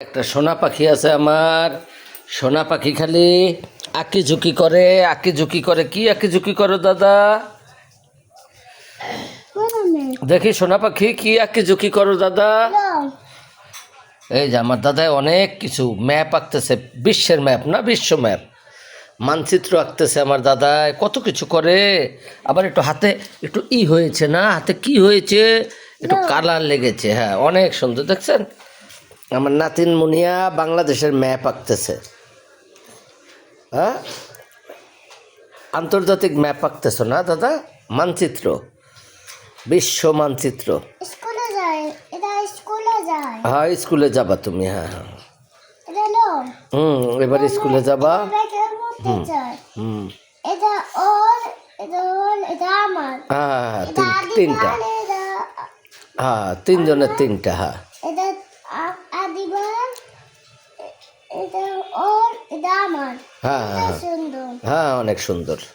একটা সোনা পাখি আছে আমার। সোনা পাখি খালি আঁকি ঝুঁকি করে, আঁকি ঝুঁকি করে। কি আঁকি ঝুঁকি করো দাদা? দেখি সোনা পাখি কি আঁকি ঝুঁকি করো দাদা। এই যে আমার দাদাই অনেক কিছু ম্যাপ আঁকতেছে, বিশ্বের ম্যাপ না, বিশ্ব ম্যাপ, মানচিত্র আঁকতেছে আমার দাদাই, কত কিছু করে। আবার একটু হাতে একটু হয়েছে না, হাতে কি হয়েছে, একটু কালার লেগেছে। হ্যাঁ, অনেক সুন্দর। দেখছেন আমার নাতিন মুনিয়া বাংলাদেশের ম্যাপ আঁকতেছে। হ্যাঁ, আন্তর্জাতিক ম্যাপ আঁকতেছ না দাদা? মানচিত্র, বিশ্ব মানচিত্র। স্কুলে যায়, এটা স্কুলে যায়। হ্যাঁ, স্কুলে যাবা তুমি। হ্যাঁ হ্যাঁ, এটা লো, এবার স্কুলে যাবা। ব্যাগের মধ্যে যায়। হুম, এটা ওর, এটা ওর, এটা আমার। হ্যাঁ হ্যাঁ, এটা তিনটা। আদিবার, এটা হ্যাঁ, তিনজনের তিনটা। হ্যাঁ এটা আদিবার, এটা ওর, এটা আমার। হ্যাঁ এটা হ্যাঁ সুন্দর। হ্যাঁ, অনেক সুন্দর।